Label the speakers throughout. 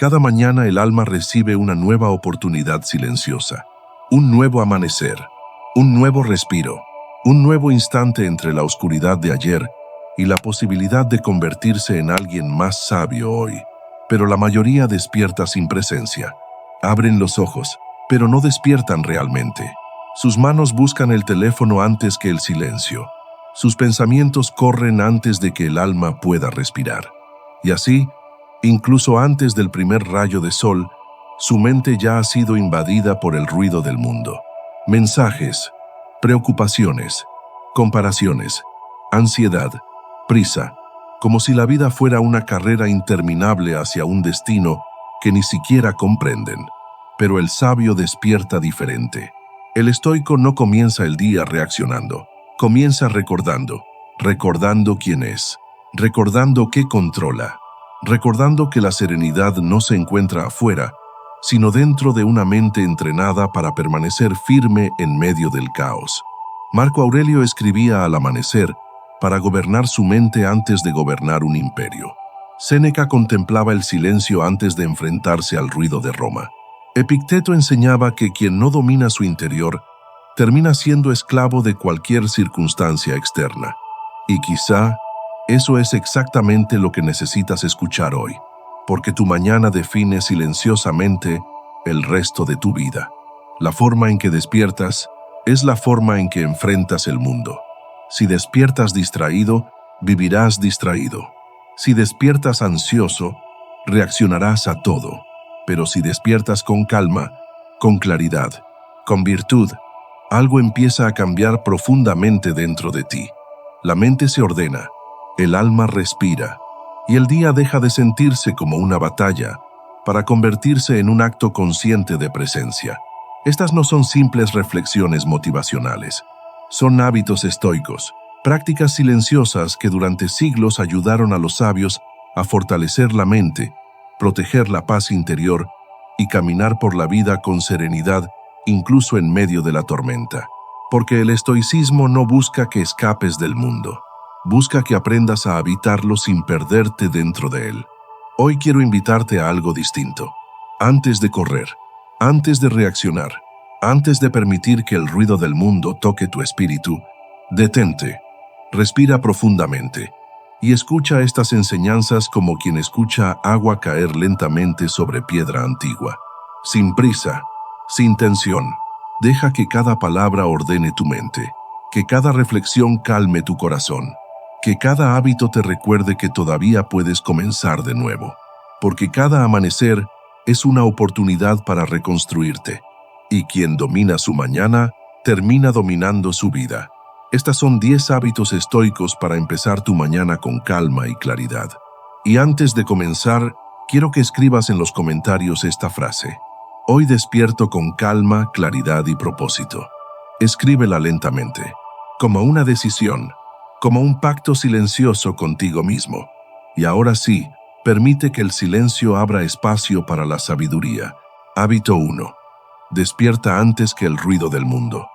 Speaker 1: Cada mañana el alma recibe una nueva oportunidad silenciosa, un nuevo amanecer, un nuevo respiro, un nuevo instante entre la oscuridad de ayer y la posibilidad de convertirse en alguien más sabio hoy. Pero la mayoría despierta sin presencia. Abren los ojos, pero no despiertan realmente. Sus manos buscan el teléfono antes que el silencio. Sus pensamientos corren antes de que el alma pueda respirar. Y así, incluso antes del primer rayo de sol, su mente ya ha sido invadida por el ruido del mundo. Mensajes, preocupaciones, comparaciones, ansiedad, prisa, como si la vida fuera una carrera interminable hacia un destino que ni siquiera comprenden. Pero el sabio despierta diferente. El estoico no comienza el día reaccionando, comienza recordando quién es, recordando qué controla, recordando que la serenidad no se encuentra afuera, sino dentro de una mente entrenada para permanecer firme en medio del caos. Marco Aurelio escribía al amanecer para gobernar su mente antes de gobernar un imperio. Séneca contemplaba el silencio antes de enfrentarse al ruido de Roma. Epicteto enseñaba que quien no domina su interior termina siendo esclavo de cualquier circunstancia externa. Y quizá eso es exactamente lo que necesitas escuchar hoy, porque tu mañana define silenciosamente el resto de tu vida. La forma en que despiertas es la forma en que enfrentas el mundo. Si despiertas distraído, vivirás distraído. Si despiertas ansioso, reaccionarás a todo. Pero si despiertas con calma, con claridad, con virtud, algo empieza a cambiar profundamente dentro de ti. La mente se ordena, el alma respira, y el día deja de sentirse como una batalla para convertirse en un acto consciente de presencia. Estas no son simples reflexiones motivacionales, son hábitos estoicos, prácticas silenciosas que durante siglos ayudaron a los sabios a fortalecer la mente, proteger la paz interior y caminar por la vida con serenidad, incluso en medio de la tormenta. Porque el estoicismo no busca que escapes del mundo, busca que aprendas a habitarlo sin perderte dentro de él. Hoy quiero invitarte a algo distinto. Antes de correr, antes de reaccionar, antes de permitir que el ruido del mundo toque tu espíritu, detente, respira profundamente y escucha estas enseñanzas como quien escucha agua caer lentamente sobre piedra antigua. Sin prisa, sin tensión, deja que cada palabra ordene tu mente, que cada reflexión calme tu corazón, que cada hábito te recuerde que todavía puedes comenzar de nuevo, porque cada amanecer es una oportunidad para reconstruirte, y quien domina su mañana, termina dominando su vida. Estas son 10 hábitos estoicos para empezar tu mañana con calma y claridad. Y antes de comenzar, quiero que escribas en los comentarios esta frase. Hoy despierto con calma, claridad y propósito. Escríbela lentamente, como una decisión, como un pacto silencioso contigo mismo. Y ahora sí, permite que el silencio abra espacio para la sabiduría. Hábito 1. Despierta antes que el ruido del mundo.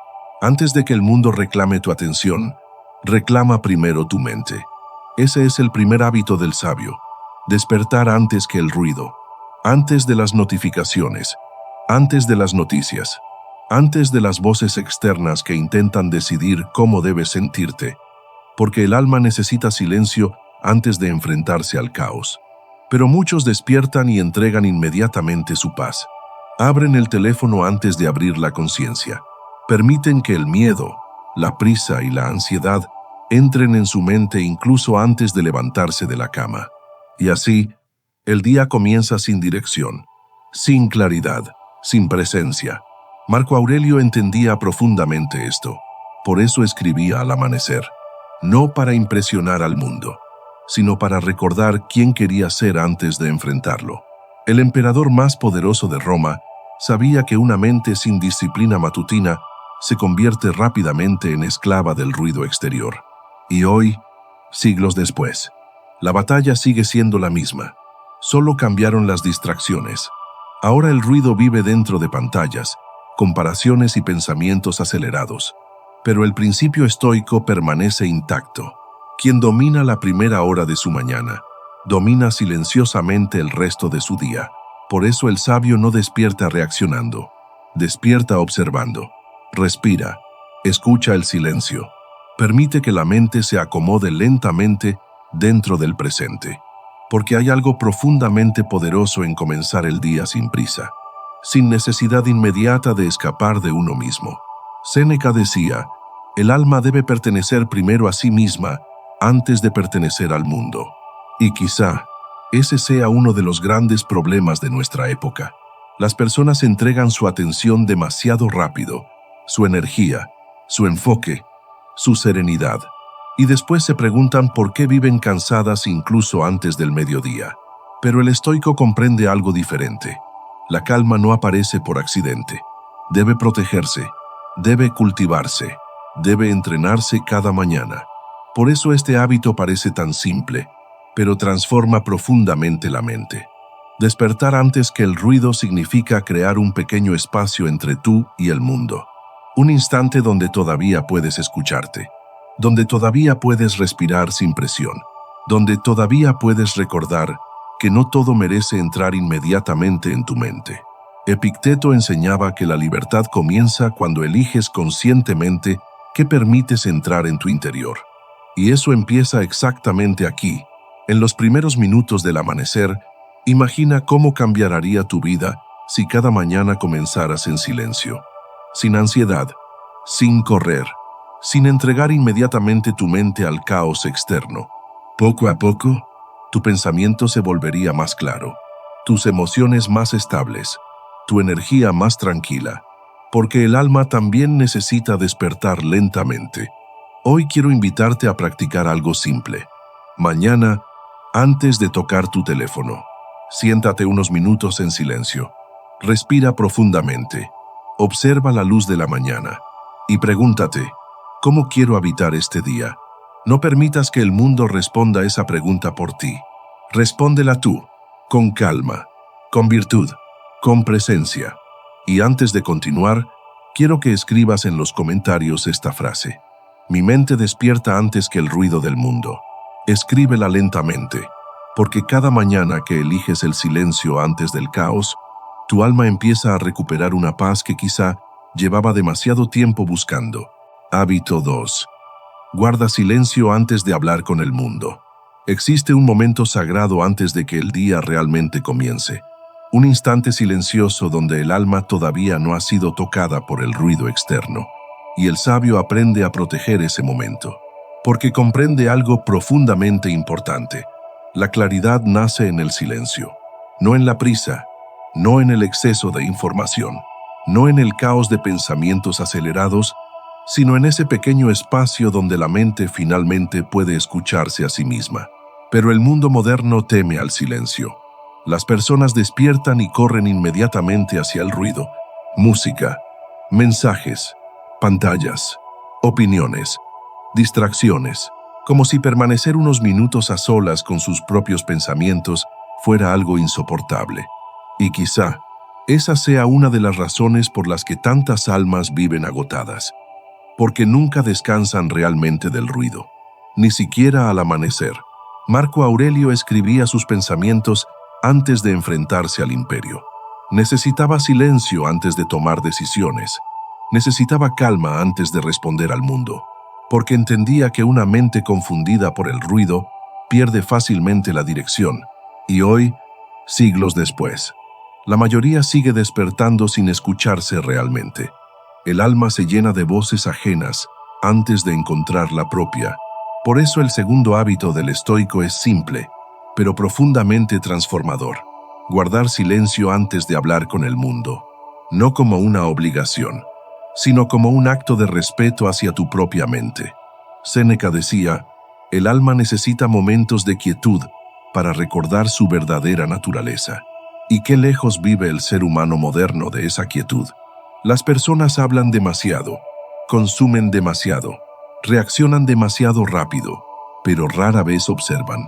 Speaker 1: Antes de que el mundo reclame tu atención, reclama primero tu mente. Ese es el primer hábito del sabio. Despertar antes que el ruido, antes de las notificaciones, antes de las noticias, antes de las voces externas que intentan decidir cómo debes sentirte, porque el alma necesita silencio antes de enfrentarse al caos. Pero muchos despiertan y entregan inmediatamente su paz. Abren el teléfono antes de abrir la conciencia. Permiten que el miedo, la prisa y la ansiedad entren en su mente incluso antes de levantarse de la cama. Y así, el día comienza sin dirección, sin claridad, sin presencia. Marco Aurelio entendía profundamente esto. Por eso escribía al amanecer, no para impresionar al mundo, sino para recordar quién quería ser antes de enfrentarlo. El emperador más poderoso de Roma sabía que una mente sin disciplina matutina se convierte rápidamente en esclava del ruido exterior. Y hoy, siglos después, la batalla sigue siendo la misma. Solo cambiaron las distracciones. Ahora el ruido vive dentro de pantallas, comparaciones y pensamientos acelerados. Pero el principio estoico permanece intacto. Quien domina la primera hora de su mañana, domina silenciosamente el resto de su día. Por eso el sabio no despierta reaccionando, despierta observando. Respira, escucha el silencio. Permite que la mente se acomode lentamente dentro del presente, porque hay algo profundamente poderoso en comenzar el día sin prisa, sin necesidad inmediata de escapar de uno mismo. Séneca decía, el alma debe pertenecer primero a sí misma antes de pertenecer al mundo. Y quizá ese sea uno de los grandes problemas de nuestra época. Las personas entregan su atención demasiado rápido, su energía, su enfoque, su serenidad, y después se preguntan por qué viven cansadas incluso antes del mediodía. Pero el estoico comprende algo diferente. La calma no aparece por accidente. Debe protegerse, debe cultivarse, debe entrenarse cada mañana. Por eso este hábito parece tan simple, pero transforma profundamente la mente. Despertar antes que el ruido significa crear un pequeño espacio entre tú y el mundo. Un instante donde todavía puedes escucharte, donde todavía puedes respirar sin presión, donde todavía puedes recordar que no todo merece entrar inmediatamente en tu mente. Epicteto enseñaba que la libertad comienza cuando eliges conscientemente qué permites entrar en tu interior. Y eso empieza exactamente aquí. En los primeros minutos del amanecer, imagina cómo cambiaría tu vida si cada mañana comenzaras en silencio, sin ansiedad, sin correr, sin entregar inmediatamente tu mente al caos externo. Poco a poco, tu pensamiento se volvería más claro, tus emociones más estables, tu energía más tranquila, porque el alma también necesita despertar lentamente. Hoy quiero invitarte a practicar algo simple. Mañana, antes de tocar tu teléfono, siéntate unos minutos en silencio. Respira profundamente. Observa la luz de la mañana y pregúntate, ¿cómo quiero habitar este día? No permitas que el mundo responda esa pregunta por ti. Respóndela tú, con calma, con virtud, con presencia. Y antes de continuar, quiero que escribas en los comentarios esta frase. Mi mente despierta antes que el ruido del mundo. Escríbela lentamente, porque cada mañana que eliges el silencio antes del caos, tu alma empieza a recuperar una paz que quizá llevaba demasiado tiempo buscando. Hábito 2. Guarda silencio antes de hablar con el mundo. Existe un momento sagrado antes de que el día realmente comience. Un instante silencioso donde el alma todavía no ha sido tocada por el ruido externo. Y el sabio aprende a proteger ese momento, porque comprende algo profundamente importante. La claridad nace en el silencio, no en la prisa, no en el exceso de información, no en el caos de pensamientos acelerados, sino en ese pequeño espacio donde la mente finalmente puede escucharse a sí misma. Pero el mundo moderno teme al silencio. Las personas despiertan y corren inmediatamente hacia el ruido, música, mensajes, pantallas, opiniones, distracciones, como si permanecer unos minutos a solas con sus propios pensamientos fuera algo insoportable. Y quizá esa sea una de las razones por las que tantas almas viven agotadas, porque nunca descansan realmente del ruido, ni siquiera al amanecer. Marco Aurelio escribía sus pensamientos antes de enfrentarse al imperio. Necesitaba silencio antes de tomar decisiones. Necesitaba calma antes de responder al mundo, porque entendía que una mente confundida por el ruido pierde fácilmente la dirección. Y hoy, siglos después, la mayoría sigue despertando sin escucharse realmente. El alma se llena de voces ajenas antes de encontrar la propia. Por eso el segundo hábito del estoico es simple, pero profundamente transformador. Guardar silencio antes de hablar con el mundo, no como una obligación, sino como un acto de respeto hacia tu propia mente. Séneca decía, el alma necesita momentos de quietud para recordar su verdadera naturaleza. ¿Y qué lejos vive el ser humano moderno de esa quietud? Las personas hablan demasiado, consumen demasiado, reaccionan demasiado rápido, pero rara vez observan,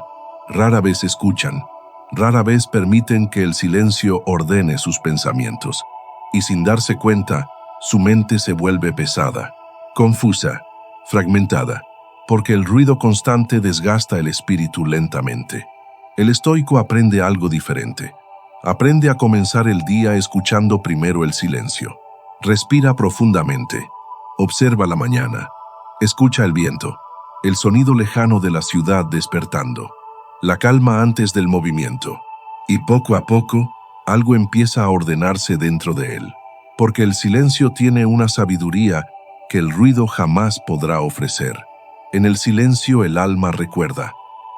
Speaker 1: rara vez escuchan, rara vez permiten que el silencio ordene sus pensamientos. Y sin darse cuenta, su mente se vuelve pesada, confusa, fragmentada, porque el ruido constante desgasta el espíritu lentamente. El estoico aprende algo diferente. Aprende a comenzar el día escuchando primero el silencio. Respira profundamente. Observa la mañana. Escucha el viento, el sonido lejano de la ciudad despertando, la calma antes del movimiento. Y poco a poco, algo empieza a ordenarse dentro de él, porque el silencio tiene una sabiduría que el ruido jamás podrá ofrecer. En el silencio el alma recuerda.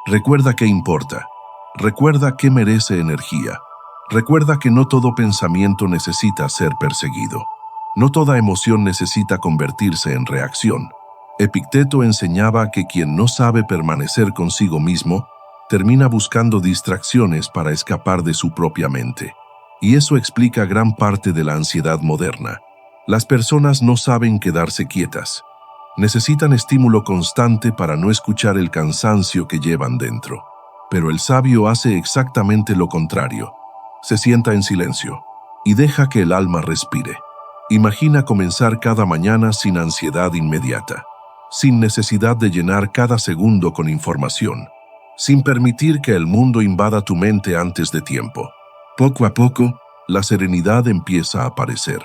Speaker 1: Recuerda qué importa. Recuerda qué merece energía. Recuerda que no todo pensamiento necesita ser perseguido. No toda emoción necesita convertirse en reacción. Epicteto enseñaba que quien no sabe permanecer consigo mismo, termina buscando distracciones para escapar de su propia mente. Y eso explica gran parte de la ansiedad moderna. Las personas no saben quedarse quietas. Necesitan estímulo constante para no escuchar el cansancio que llevan dentro. Pero el sabio hace exactamente lo contrario. Se sienta en silencio y deja que el alma respire. Imagina comenzar cada mañana sin ansiedad inmediata, sin necesidad de llenar cada segundo con información, sin permitir que el mundo invada tu mente antes de tiempo. Poco a poco, la serenidad empieza a aparecer.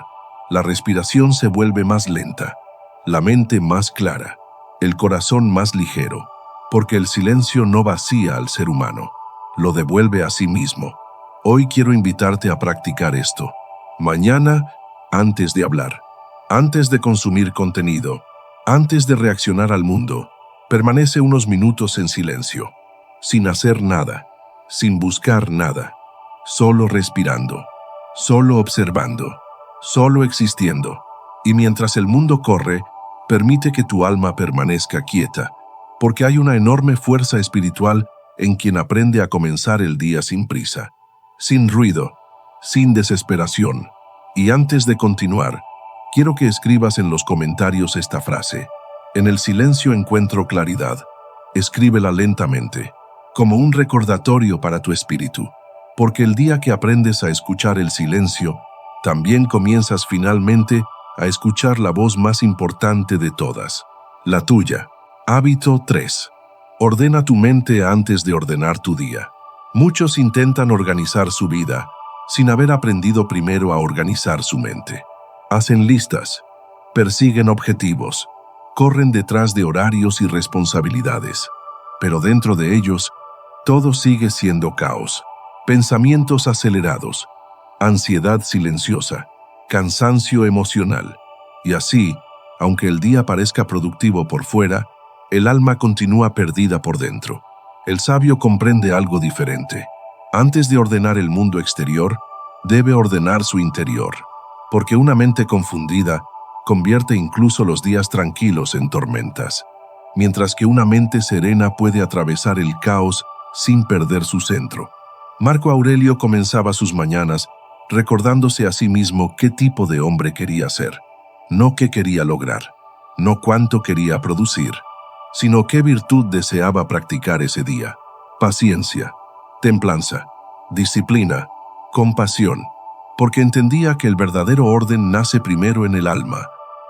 Speaker 1: La respiración se vuelve más lenta, la mente más clara, el corazón más ligero, porque el silencio no vacía al ser humano, lo devuelve a sí mismo. Hoy quiero invitarte a practicar esto. Mañana, antes de hablar, antes de consumir contenido, antes de reaccionar al mundo, permanece unos minutos en silencio, sin hacer nada, sin buscar nada, solo respirando, solo observando, solo existiendo. Y mientras el mundo corre, permite que tu alma permanezca quieta, porque hay una enorme fuerza espiritual en quien aprende a comenzar el día sin prisa, sin ruido, sin desesperación. Y antes de continuar, quiero que escribas en los comentarios esta frase. En el silencio encuentro claridad. Escríbela lentamente, como un recordatorio para tu espíritu, porque el día que aprendes a escuchar el silencio, también comienzas finalmente a escuchar la voz más importante de todas, la tuya. Hábito 3. Ordena tu mente antes de ordenar tu día. Muchos intentan organizar su vida sin haber aprendido primero a organizar su mente. Hacen listas, persiguen objetivos, corren detrás de horarios y responsabilidades, pero dentro de ellos, todo sigue siendo caos. Pensamientos acelerados, ansiedad silenciosa, cansancio emocional. Y así, aunque el día parezca productivo por fuera, el alma continúa perdida por dentro. El sabio comprende algo diferente. Antes de ordenar el mundo exterior, debe ordenar su interior, porque una mente confundida convierte incluso los días tranquilos en tormentas, mientras que una mente serena puede atravesar el caos sin perder su centro. Marco Aurelio comenzaba sus mañanas recordándose a sí mismo qué tipo de hombre quería ser, no qué quería lograr, no cuánto quería producir, sino qué virtud deseaba practicar ese día. Paciencia, templanza, disciplina, compasión, porque entendía que el verdadero orden nace primero en el alma,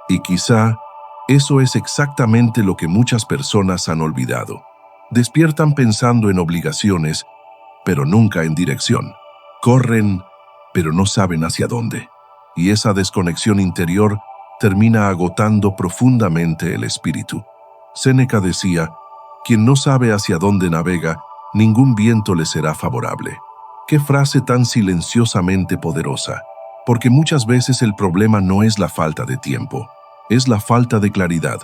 Speaker 1: y quizá eso es exactamente lo que muchas personas han olvidado. Despiertan pensando en obligaciones, pero nunca en dirección. Corren, pero no saben hacia dónde. Y esa desconexión interior termina agotando profundamente el espíritu. Séneca decía, quien no sabe hacia dónde navega, ningún viento le será favorable. Qué frase tan silenciosamente poderosa, porque muchas veces el problema no es la falta de tiempo, es la falta de claridad.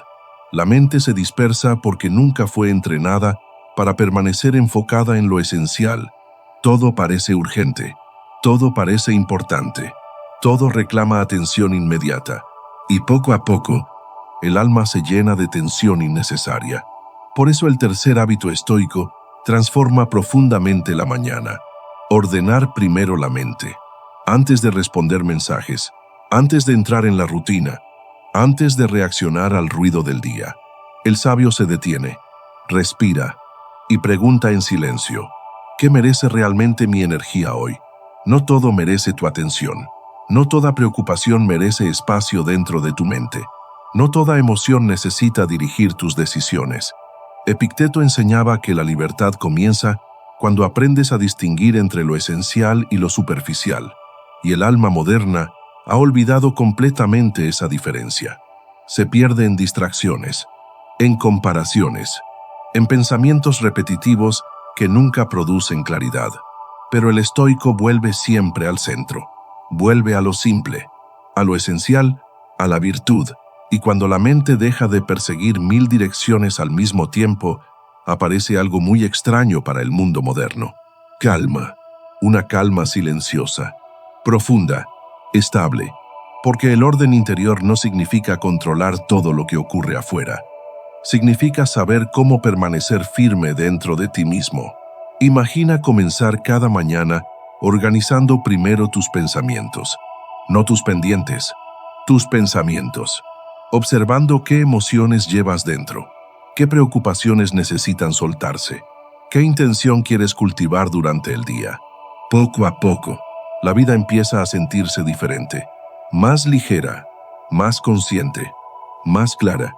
Speaker 1: La mente se dispersa porque nunca fue entrenada para permanecer enfocada en lo esencial. Todo parece urgente, todo parece importante, todo reclama atención inmediata, y poco a poco, el alma se llena de tensión innecesaria. Por eso el tercer hábito estoico transforma profundamente la mañana. Ordenar primero la mente. Antes de responder mensajes, antes de entrar en la rutina, antes de reaccionar al ruido del día, el sabio se detiene, respira y pregunta en silencio, ¿qué merece realmente mi energía hoy? No todo merece tu atención. No toda preocupación merece espacio dentro de tu mente. No toda emoción necesita dirigir tus decisiones. Epicteto enseñaba que la libertad comienza cuando aprendes a distinguir entre lo esencial y lo superficial, y el alma moderna ha olvidado completamente esa diferencia. Se pierde en distracciones, en comparaciones, en pensamientos repetitivos que nunca producen claridad. Pero el estoico vuelve siempre al centro, vuelve a lo simple, a lo esencial, a la virtud, y cuando la mente deja de perseguir 1000 direcciones al mismo tiempo, aparece algo muy extraño para el mundo moderno. Calma, una calma silenciosa, profunda, estable, porque el orden interior no significa controlar todo lo que ocurre afuera. Significa saber cómo permanecer firme dentro de ti mismo. Imagina comenzar cada mañana organizando primero tus pensamientos, no tus pendientes, tus pensamientos, observando qué emociones llevas dentro, qué preocupaciones necesitan soltarse, qué intención quieres cultivar durante el día. Poco a poco, la vida empieza a sentirse diferente, más ligera, más consciente, más clara,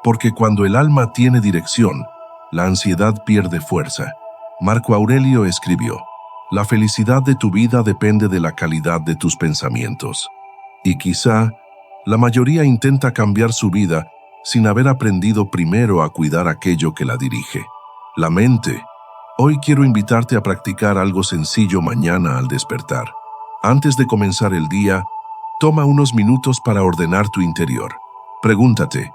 Speaker 1: porque cuando el alma tiene dirección, la ansiedad pierde fuerza. Marco Aurelio escribió: la felicidad de tu vida depende de la calidad de tus pensamientos. Y quizá, la mayoría intenta cambiar su vida sin haber aprendido primero a cuidar aquello que la dirige, la mente. Hoy quiero invitarte a practicar algo sencillo mañana al despertar. Antes de comenzar el día, toma unos minutos para ordenar tu interior. Pregúntate: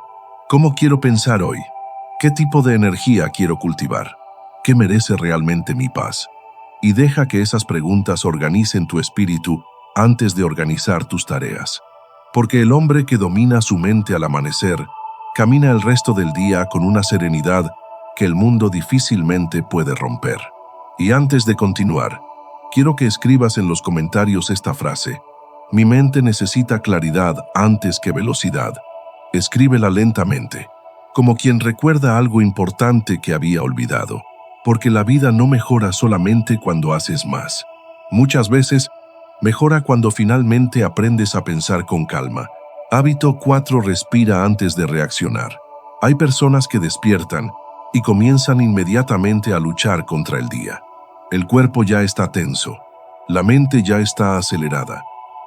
Speaker 1: ¿cómo quiero pensar hoy? ¿Qué tipo de energía quiero cultivar? ¿Qué merece realmente mi paz? Y deja que esas preguntas organicen tu espíritu antes de organizar tus tareas. Porque el hombre que domina su mente al amanecer, camina el resto del día con una serenidad que el mundo difícilmente puede romper. Y antes de continuar, quiero que escribas en los comentarios esta frase: mi mente necesita claridad antes que velocidad. Escríbela lentamente, como quien recuerda algo importante que había olvidado. Porque la vida no mejora solamente cuando haces más. Muchas veces, mejora cuando finalmente aprendes a pensar con calma. Hábito 4: respira antes de reaccionar. Hay personas que despiertan y comienzan inmediatamente a luchar contra el día. El cuerpo ya está tenso, la mente ya está acelerada,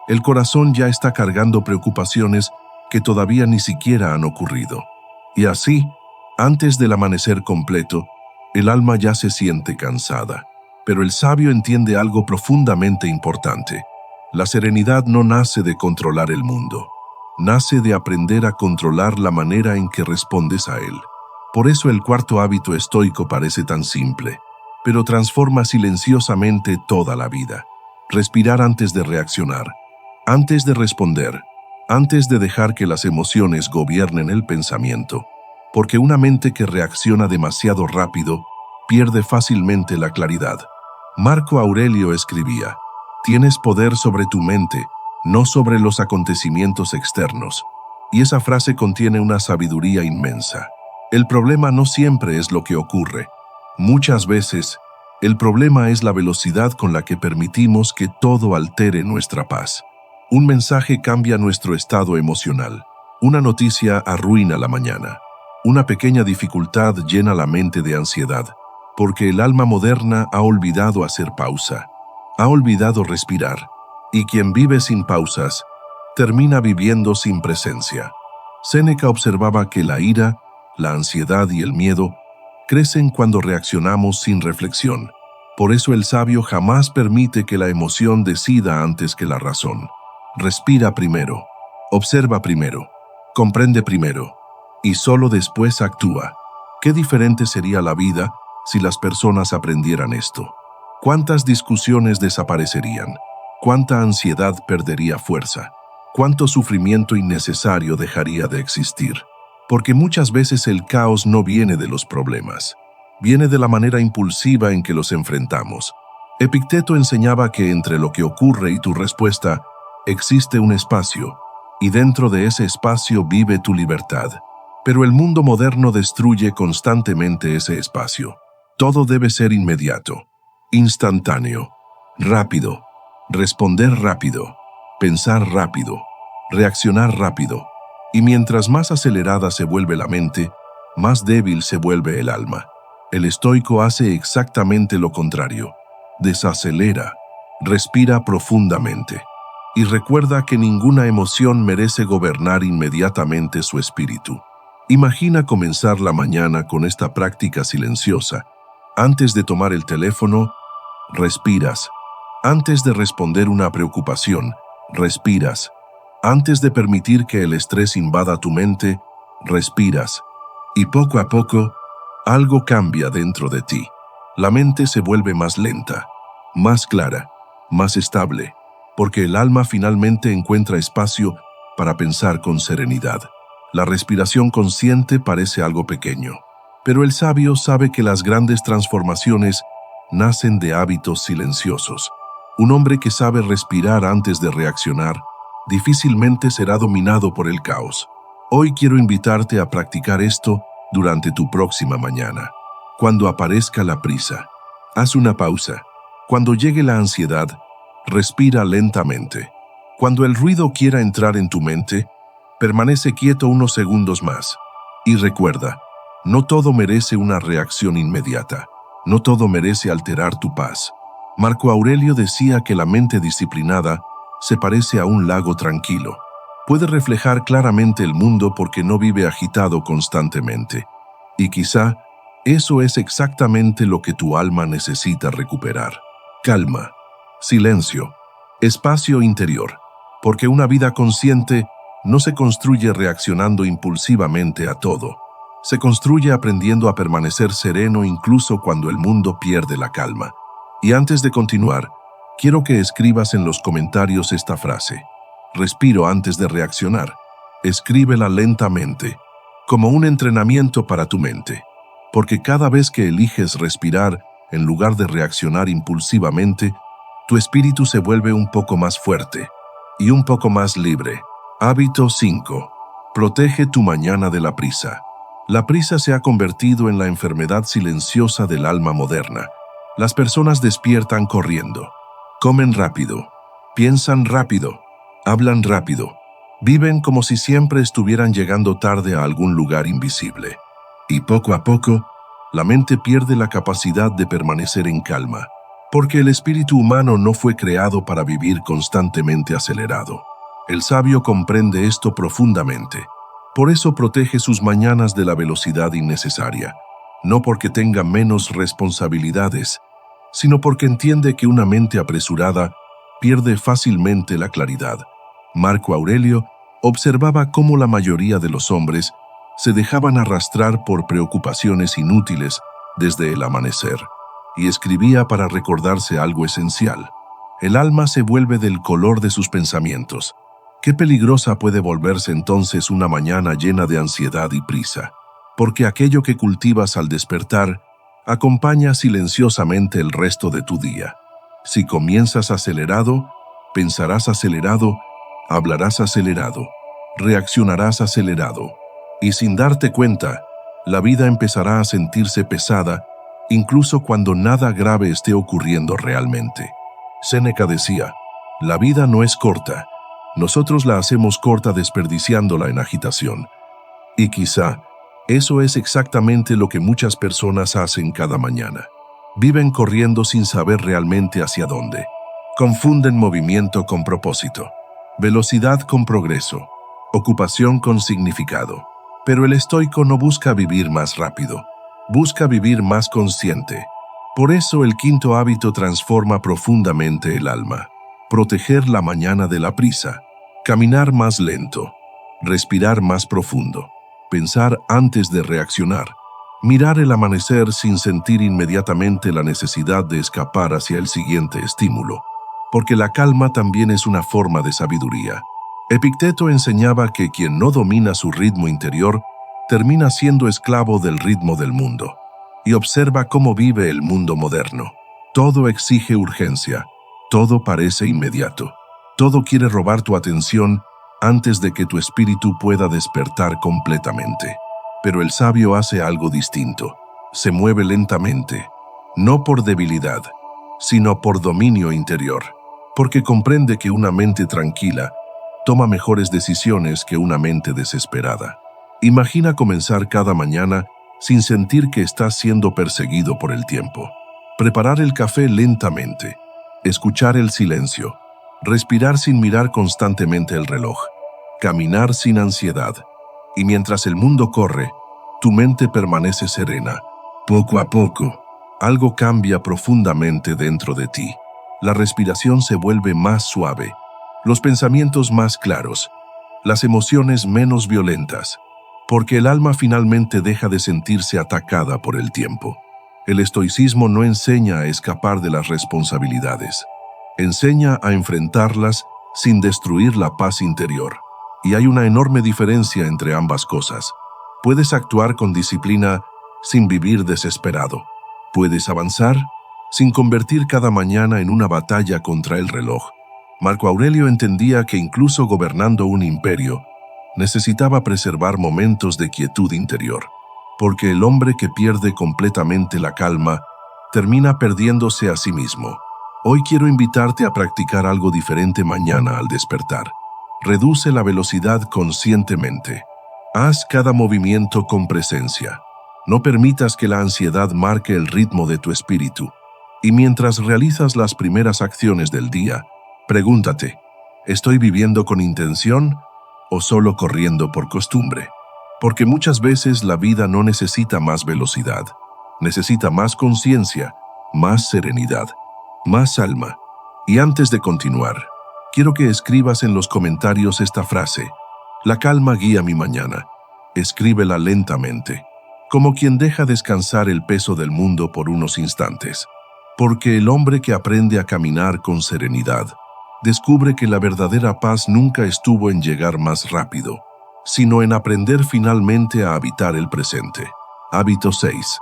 Speaker 1: el corazón ya está cargando preocupaciones que todavía ni siquiera han ocurrido. Y así, antes del amanecer completo, el alma ya se siente cansada. Pero el sabio entiende algo profundamente importante. La serenidad no nace de controlar el mundo. Nace de aprender a controlar la manera en que respondes a él. Por eso el cuarto hábito estoico parece tan simple, pero transforma silenciosamente toda la vida. Respirar antes de reaccionar, antes de responder, antes de dejar que las emociones gobiernen el pensamiento. Porque una mente que reacciona demasiado rápido pierde fácilmente la claridad. Marco Aurelio escribía: tienes poder sobre tu mente, no sobre los acontecimientos externos. Y esa frase contiene una sabiduría inmensa. El problema no siempre es lo que ocurre. Muchas veces, el problema es la velocidad con la que permitimos que todo altere nuestra paz. Un mensaje cambia nuestro estado emocional. Una noticia arruina la mañana. Una pequeña dificultad llena la mente de ansiedad, porque el alma moderna ha olvidado hacer pausa, ha olvidado respirar, y quien vive sin pausas, termina viviendo sin presencia. Séneca observaba que la ira, la ansiedad y el miedo crecen cuando reaccionamos sin reflexión. Por eso el sabio jamás permite que la emoción decida antes que la razón. Respira primero, observa primero, comprende primero, y solo después actúa. Qué diferente sería la vida si las personas aprendieran esto. ¿Cuántas discusiones desaparecerían? ¿Cuánta ansiedad perdería fuerza? ¿Cuánto sufrimiento innecesario dejaría de existir? Porque muchas veces el caos no viene de los problemas, viene de la manera impulsiva en que los enfrentamos. Epicteto enseñaba que entre lo que ocurre y tu respuesta existe un espacio, y dentro de ese espacio vive tu libertad. Pero el mundo moderno destruye constantemente ese espacio. Todo debe ser inmediato, instantáneo, rápido, responder rápido, pensar rápido, reaccionar rápido. Y mientras más acelerada se vuelve la mente, más débil se vuelve el alma. El estoico hace exactamente lo contrario. Desacelera, respira profundamente y recuerda que ninguna emoción merece gobernar inmediatamente su espíritu. Imagina comenzar la mañana con esta práctica silenciosa. Antes de tomar el teléfono, respiras. Antes de responder una preocupación, respiras. Antes de permitir que el estrés invada tu mente, respiras. Y poco a poco, algo cambia dentro de ti. La mente se vuelve más lenta, más clara, más estable, porque el alma finalmente encuentra espacio para pensar con serenidad. La respiración consciente parece algo pequeño, pero el sabio sabe que las grandes transformaciones nacen de hábitos silenciosos. Un hombre que sabe respirar antes de reaccionar difícilmente será dominado por el caos. Hoy quiero invitarte a practicar esto durante tu próxima mañana. Cuando aparezca la prisa, haz una pausa. Cuando llegue la ansiedad, respira lentamente. Cuando el ruido quiera entrar en tu mente, permanece quieto unos segundos más. Y recuerda, no todo merece una reacción inmediata. No todo merece alterar tu paz. Marco Aurelio decía que la mente disciplinada se parece a un lago tranquilo. Puede reflejar claramente el mundo porque no vive agitado constantemente. Y quizá eso es exactamente lo que tu alma necesita recuperar. Calma, silencio, espacio interior, porque una vida consciente no se construye reaccionando impulsivamente a todo. Se construye aprendiendo a permanecer sereno incluso cuando el mundo pierde la calma. Y antes de continuar, quiero que escribas en los comentarios esta frase. Respiro antes de reaccionar. Escríbela lentamente, como un entrenamiento para tu mente. Porque cada vez que eliges respirar en lugar de reaccionar impulsivamente, tu espíritu se vuelve un poco más fuerte y un poco más libre. Hábito 5. Protege tu mañana de la prisa. La prisa se ha convertido en la enfermedad silenciosa del alma moderna. Las personas despiertan corriendo, comen rápido, piensan rápido, hablan rápido, viven como si siempre estuvieran llegando tarde a algún lugar invisible. Y poco a poco, la mente pierde la capacidad de permanecer en calma, porque el espíritu humano no fue creado para vivir constantemente acelerado. El sabio comprende esto profundamente. Por eso protege sus mañanas de la velocidad innecesaria, no porque tenga menos responsabilidades, sino porque entiende que una mente apresurada pierde fácilmente la claridad. Marco Aurelio observaba cómo la mayoría de los hombres se dejaban arrastrar por preocupaciones inútiles desde el amanecer, y escribía para recordarse algo esencial. El alma se vuelve del color de sus pensamientos. Qué peligrosa puede volverse entonces una mañana llena de ansiedad y prisa, porque aquello que cultivas al despertar acompaña silenciosamente el resto de tu día. Si comienzas acelerado, pensarás acelerado, hablarás acelerado, reaccionarás acelerado, y sin darte cuenta, la vida empezará a sentirse pesada, incluso cuando nada grave esté ocurriendo realmente. Séneca decía, la vida no es corta, nosotros la hacemos corta desperdiciándola en agitación. Y quizá, eso es exactamente lo que muchas personas hacen cada mañana. Viven corriendo sin saber realmente hacia dónde. Confunden movimiento con propósito, velocidad con progreso, ocupación con significado. Pero el estoico no busca vivir más rápido, busca vivir más consciente. Por eso el quinto hábito transforma profundamente el alma. Proteger la mañana de la prisa, caminar más lento, respirar más profundo, pensar antes de reaccionar, mirar el amanecer sin sentir inmediatamente la necesidad de escapar hacia el siguiente estímulo, porque la calma también es una forma de sabiduría. Epicteto enseñaba que quien no domina su ritmo interior termina siendo esclavo del ritmo del mundo. Y observa cómo vive el mundo moderno. Todo exige urgencia, todo parece inmediato, todo quiere robar tu atención antes de que tu espíritu pueda despertar completamente. Pero el sabio hace algo distinto. Se mueve lentamente, no por debilidad, sino por dominio interior, porque comprende que una mente tranquila toma mejores decisiones que una mente desesperada. Imagina comenzar cada mañana sin sentir que estás siendo perseguido por el tiempo. Preparar el café lentamente, escuchar el silencio, respirar sin mirar constantemente el reloj, caminar sin ansiedad. Y mientras el mundo corre, tu mente permanece serena. Poco a poco, algo cambia profundamente dentro de ti. La respiración se vuelve más suave, los pensamientos más claros, las emociones menos violentas, porque el alma finalmente deja de sentirse atacada por el tiempo. El estoicismo no enseña a escapar de las responsabilidades, enseña a enfrentarlas sin destruir la paz interior. Y hay una enorme diferencia entre ambas cosas. Puedes actuar con disciplina sin vivir desesperado. Puedes avanzar sin convertir cada mañana en una batalla contra el reloj. Marco Aurelio entendía que incluso gobernando un imperio, necesitaba preservar momentos de quietud interior, porque el hombre que pierde completamente la calma termina perdiéndose a sí mismo. Hoy quiero invitarte a practicar algo diferente mañana al despertar. Reduce la velocidad conscientemente. Haz cada movimiento con presencia. No permitas que la ansiedad marque el ritmo de tu espíritu. Y mientras realizas las primeras acciones del día, pregúntate, ¿estoy viviendo con intención o solo corriendo por costumbre? Porque muchas veces la vida no necesita más velocidad, necesita más conciencia, más serenidad, más alma. Y antes de continuar, quiero que escribas en los comentarios esta frase: la calma guía mi mañana. Escríbela lentamente, como quien deja descansar el peso del mundo por unos instantes. Porque el hombre que aprende a caminar con serenidad, descubre que la verdadera paz nunca estuvo en llegar más rápido, sino en aprender finalmente a habitar el presente. Hábito 6.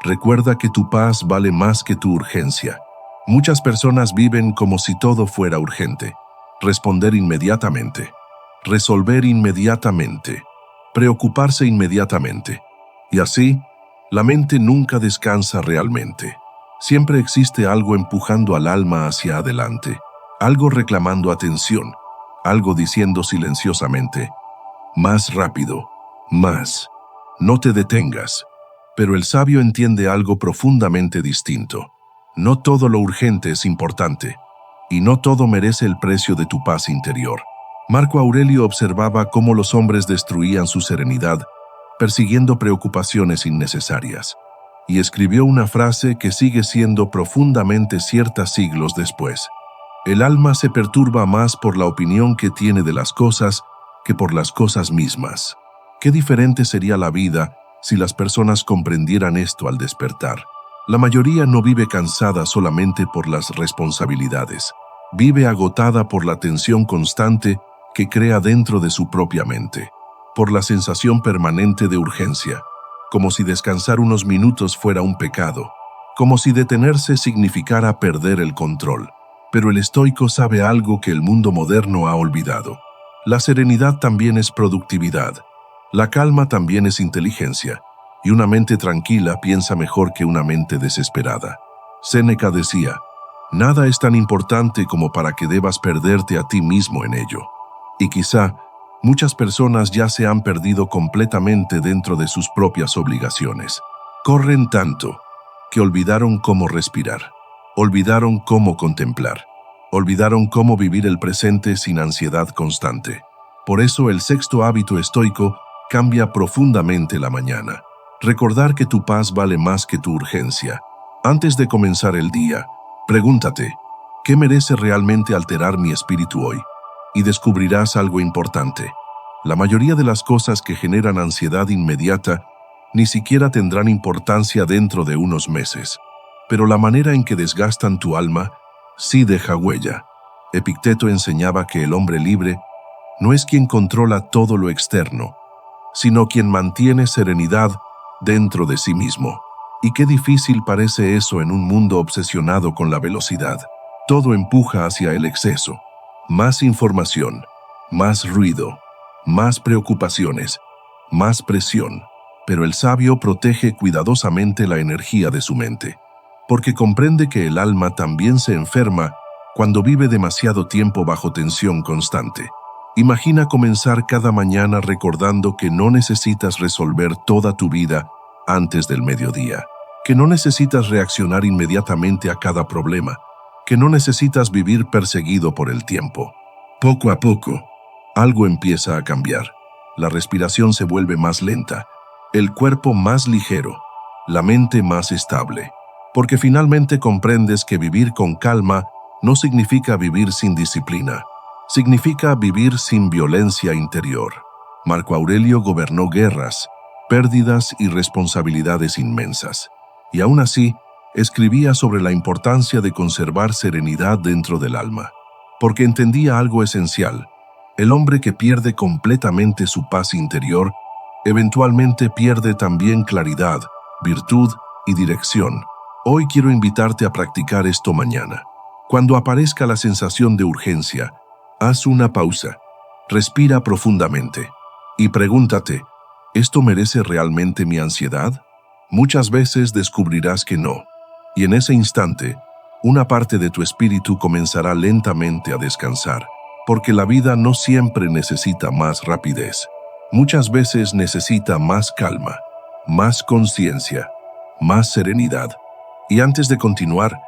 Speaker 1: Recuerda que tu paz vale más que tu urgencia. Muchas personas viven como si todo fuera urgente. Responder inmediatamente, resolver inmediatamente, preocuparse inmediatamente. Y así, la mente nunca descansa realmente. Siempre existe algo empujando al alma hacia adelante, algo reclamando atención, algo diciendo silenciosamente: más rápido, más. No te detengas. Pero el sabio entiende algo profundamente distinto. No todo lo urgente es importante, y no todo merece el precio de tu paz interior. Marco Aurelio observaba cómo los hombres destruían su serenidad, persiguiendo preocupaciones innecesarias, y escribió una frase que sigue siendo profundamente cierta siglos después: el alma se perturba más por la opinión que tiene de las cosas que por las cosas mismas. Qué diferente sería la vida si las personas comprendieran esto al despertar. La mayoría no vive cansada solamente por las responsabilidades. Vive agotada por la tensión constante que crea dentro de su propia mente, por la sensación permanente de urgencia, como si descansar unos minutos fuera un pecado, como si detenerse significara perder el control. Pero el estoico sabe algo que el mundo moderno ha olvidado. La serenidad también es productividad. La calma también es inteligencia. Y una mente tranquila piensa mejor que una mente desesperada. Séneca decía: nada es tan importante como para que debas perderte a ti mismo en ello. Y quizá muchas personas ya se han perdido completamente dentro de sus propias obligaciones. Corren tanto que olvidaron cómo respirar, olvidaron cómo contemplar, olvidaron cómo vivir el presente sin ansiedad constante. Por eso el sexto hábito estoico cambia profundamente la mañana. Recordar que tu paz vale más que tu urgencia. Antes de comenzar el día, pregúntate: ¿qué merece realmente alterar mi espíritu hoy? Y descubrirás algo importante. La mayoría de las cosas que generan ansiedad inmediata ni siquiera tendrán importancia dentro de unos meses. Pero la manera en que desgastan tu alma sí deja huella. Epicteto enseñaba que el hombre libre no es quien controla todo lo externo, sino quien mantiene serenidad dentro de sí mismo. Y qué difícil parece eso en un mundo obsesionado con la velocidad. Todo empuja hacia el exceso. Más información, más ruido, más preocupaciones, más presión. Pero el sabio protege cuidadosamente la energía de su mente, porque comprende que el alma también se enferma cuando vive demasiado tiempo bajo tensión constante. Imagina comenzar cada mañana recordando que no necesitas resolver toda tu vida antes del mediodía, que no necesitas reaccionar inmediatamente a cada problema, que no necesitas vivir perseguido por el tiempo. Poco a poco, algo empieza a cambiar. La respiración se vuelve más lenta, el cuerpo más ligero, la mente más estable, porque finalmente comprendes que vivir con calma no significa vivir sin disciplina, significa vivir sin violencia interior. Marco Aurelio gobernó guerras, pérdidas y responsabilidades inmensas, y aún así escribía sobre la importancia de conservar serenidad dentro del alma, porque entendía algo esencial: el hombre que pierde completamente su paz interior, eventualmente pierde también claridad, virtud y dirección. Hoy quiero invitarte a practicar esto mañana. Cuando aparezca la sensación de urgencia, haz una pausa, respira profundamente y pregúntate: ¿esto merece realmente mi ansiedad? Muchas veces descubrirás que no, y en ese instante, una parte de tu espíritu comenzará lentamente a descansar, porque la vida no siempre necesita más rapidez. Muchas veces necesita más calma, más conciencia, más serenidad. Y antes de continuar,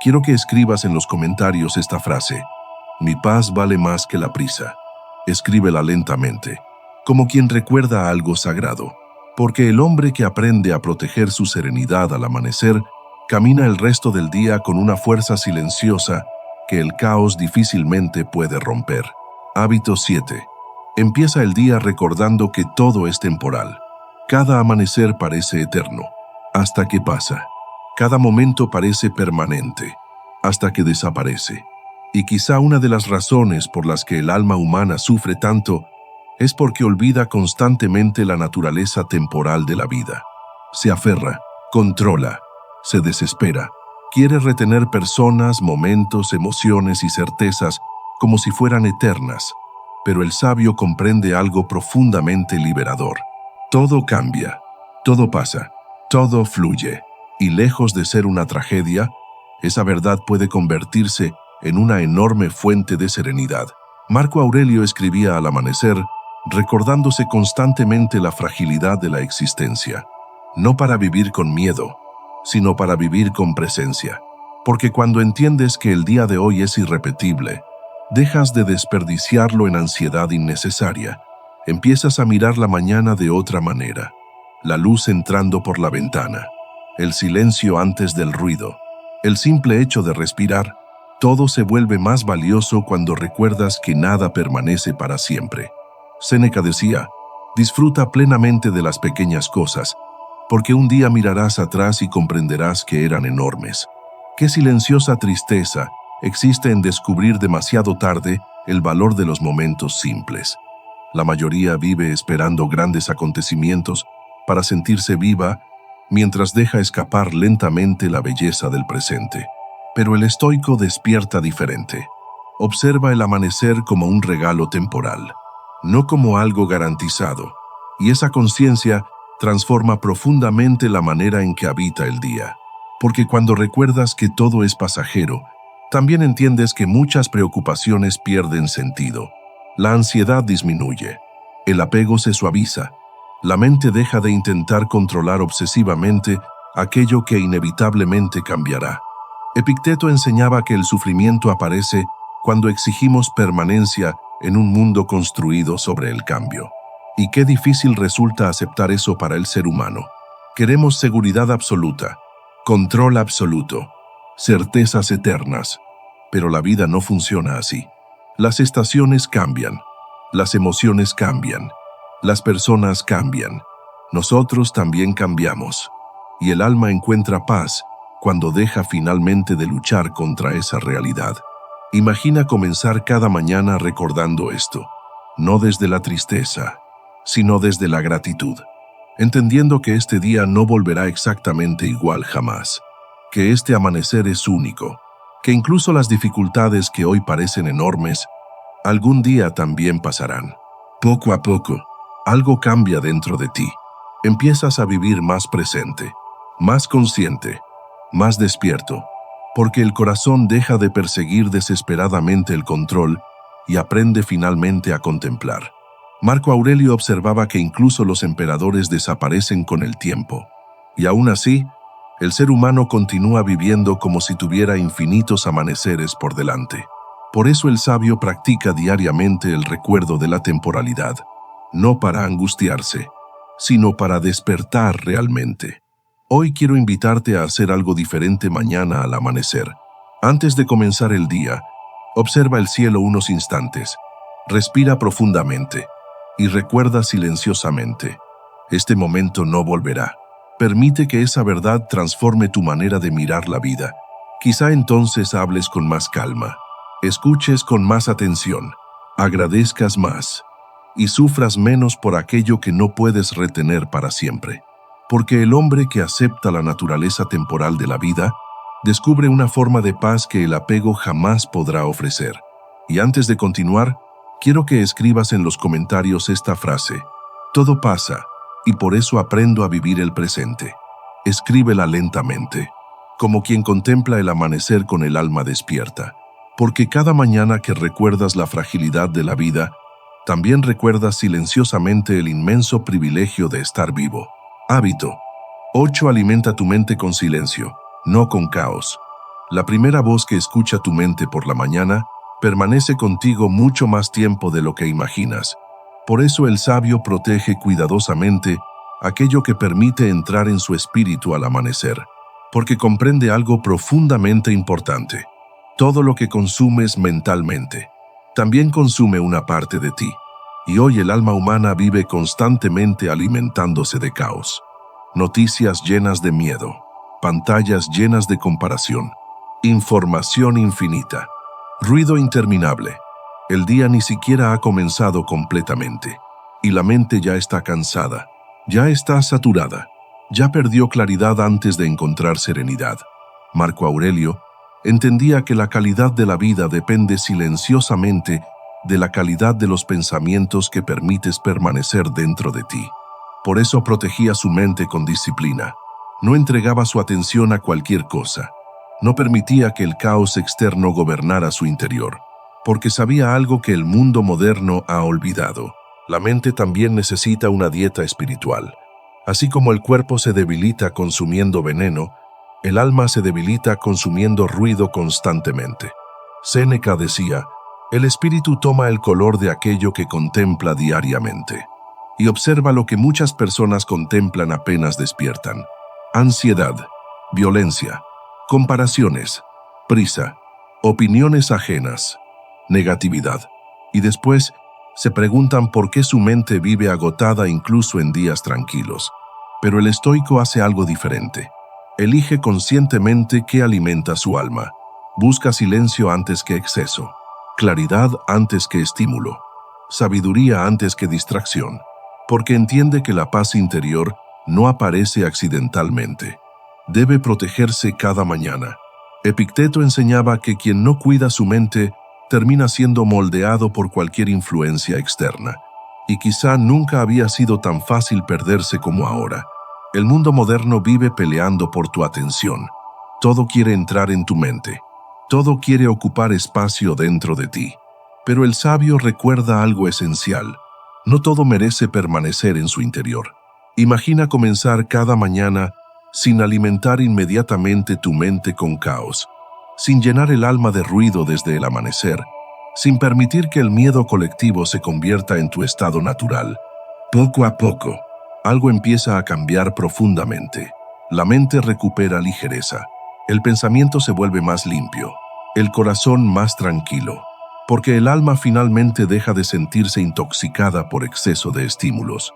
Speaker 1: quiero que escribas en los comentarios esta frase: mi paz vale más que la prisa. Escríbela lentamente, como quien recuerda algo sagrado, porque el hombre que aprende a proteger su serenidad al amanecer, camina el resto del día con una fuerza silenciosa que el caos difícilmente puede romper. Hábito 7. Empieza el día recordando que todo es temporal. Cada amanecer parece eterno, hasta que pasa. Cada momento parece permanente, hasta que desaparece. Y quizá una de las razones por las que el alma humana sufre tanto es porque olvida constantemente la naturaleza temporal de la vida. Se aferra, controla, se desespera, quiere retener personas, momentos, emociones y certezas como si fueran eternas. Pero el sabio comprende algo profundamente liberador. Todo cambia, todo pasa, todo fluye. Y lejos de ser una tragedia, esa verdad puede convertirse en una enorme fuente de serenidad. Marco Aurelio escribía al amanecer, recordándose constantemente la fragilidad de la existencia, no para vivir con miedo, sino para vivir con presencia. Porque cuando entiendes que el día de hoy es irrepetible, dejas de desperdiciarlo en ansiedad innecesaria, empiezas a mirar la mañana de otra manera, la luz entrando por la ventana, el silencio antes del ruido, el simple hecho de respirar. Todo se vuelve más valioso cuando recuerdas que nada permanece para siempre. Séneca decía: disfruta plenamente de las pequeñas cosas, porque un día mirarás atrás y comprenderás que eran enormes. Qué silenciosa tristeza existe en descubrir demasiado tarde el valor de los momentos simples. La mayoría vive esperando grandes acontecimientos para sentirse viva, mientras deja escapar lentamente la belleza del presente. Pero el estoico despierta diferente. Observa el amanecer como un regalo temporal, no como algo garantizado, y esa conciencia transforma profundamente la manera en que habita el día. Porque cuando recuerdas que todo es pasajero, también entiendes que muchas preocupaciones pierden sentido. La ansiedad disminuye, el apego se suaviza, la mente deja de intentar controlar obsesivamente aquello que inevitablemente cambiará. Epicteto enseñaba que el sufrimiento aparece cuando exigimos permanencia en un mundo construido sobre el cambio. Y qué difícil resulta aceptar eso para el ser humano. Queremos seguridad absoluta, control absoluto, certezas eternas. Pero la vida no funciona así. Las estaciones cambian, las emociones cambian, las personas cambian. Nosotros también cambiamos. Y el alma encuentra paz cuando deja finalmente de luchar contra esa realidad. Imagina comenzar cada mañana recordando esto, no desde la tristeza, sino desde la gratitud, entendiendo que este día no volverá exactamente igual jamás, que este amanecer es único, que incluso las dificultades que hoy parecen enormes, algún día también pasarán. Poco a poco, algo cambia dentro de ti. Empiezas a vivir más presente, más consciente, más despierto, porque el corazón deja de perseguir desesperadamente el control y aprende finalmente a contemplar. Marco Aurelio observaba que incluso los emperadores desaparecen con el tiempo, Y aún así, el ser humano continúa viviendo como si tuviera infinitos amaneceres por delante. Por eso el sabio practica diariamente el recuerdo de la temporalidad, no para angustiarse, sino para despertar realmente. Hoy quiero invitarte a hacer algo diferente mañana al amanecer. Antes de comenzar el día, observa el cielo unos instantes, respira profundamente y recuerda silenciosamente: este momento no volverá. Permite que esa verdad transforme tu manera de mirar la vida. Quizá entonces hables con más calma, escuches con más atención, agradezcas más y sufras menos por aquello que no puedes retener para siempre. Porque el hombre que acepta la naturaleza temporal de la vida descubre una forma de paz que el apego jamás podrá ofrecer. Y antes de continuar, quiero que escribas en los comentarios esta frase: todo pasa, y por eso aprendo a vivir el presente. Escríbela lentamente, como quien contempla el amanecer con el alma despierta. Porque cada mañana que recuerdas la fragilidad de la vida, también recuerdas silenciosamente el inmenso privilegio de estar vivo. Hábito 8. Alimenta tu mente con silencio, no con caos. La primera voz que escucha tu mente por la mañana permanece contigo mucho más tiempo de lo que imaginas. Por eso el sabio protege cuidadosamente aquello que permite entrar en su espíritu al amanecer, porque comprende algo profundamente importante. Todo lo que consumes mentalmente también consume una parte de ti, y hoy el alma humana vive constantemente alimentándose de caos. Noticias llenas de miedo, pantallas llenas de comparación, información infinita, ruido interminable. El día ni siquiera ha comenzado completamente, y la mente ya está cansada, ya está saturada, ya perdió claridad antes de encontrar serenidad. Marco Aurelio entendía que la calidad de la vida depende silenciosamente de la calidad de los pensamientos que permites permanecer dentro de ti. Por eso protegía su mente con disciplina. No entregaba su atención a cualquier cosa. No permitía que el caos externo gobernara su interior, porque sabía algo que el mundo moderno ha olvidado. La mente también necesita una dieta espiritual. Así como el cuerpo se debilita consumiendo veneno, el alma se debilita consumiendo ruido constantemente. Séneca decía: el espíritu toma el color de aquello que contempla diariamente. Y observa lo que muchas personas contemplan apenas despiertan: ansiedad, violencia, comparaciones, prisa, opiniones ajenas, negatividad. Y después se preguntan por qué su mente vive agotada incluso en días tranquilos. Pero el estoico hace algo diferente. Elige conscientemente qué alimenta su alma. Busca silencio antes que exceso, claridad antes que estímulo, sabiduría antes que distracción, porque entiende que la paz interior no aparece accidentalmente. Debe protegerse cada mañana. Epicteto enseñaba que quien no cuida su mente termina siendo moldeado por cualquier influencia externa. Y quizá nunca había sido tan fácil perderse como ahora. El mundo moderno vive peleando por tu atención. Todo quiere entrar en tu mente. Todo quiere ocupar espacio dentro de ti. Pero el sabio recuerda algo esencial. No todo merece permanecer en su interior. Imagina comenzar cada mañana sin alimentar inmediatamente tu mente con caos, sin llenar el alma de ruido desde el amanecer, sin permitir que el miedo colectivo se convierta en tu estado natural. Poco a poco, algo empieza a cambiar profundamente. La mente recupera ligereza, el pensamiento se vuelve más limpio, el corazón más tranquilo, porque el alma finalmente deja de sentirse intoxicada por exceso de estímulos.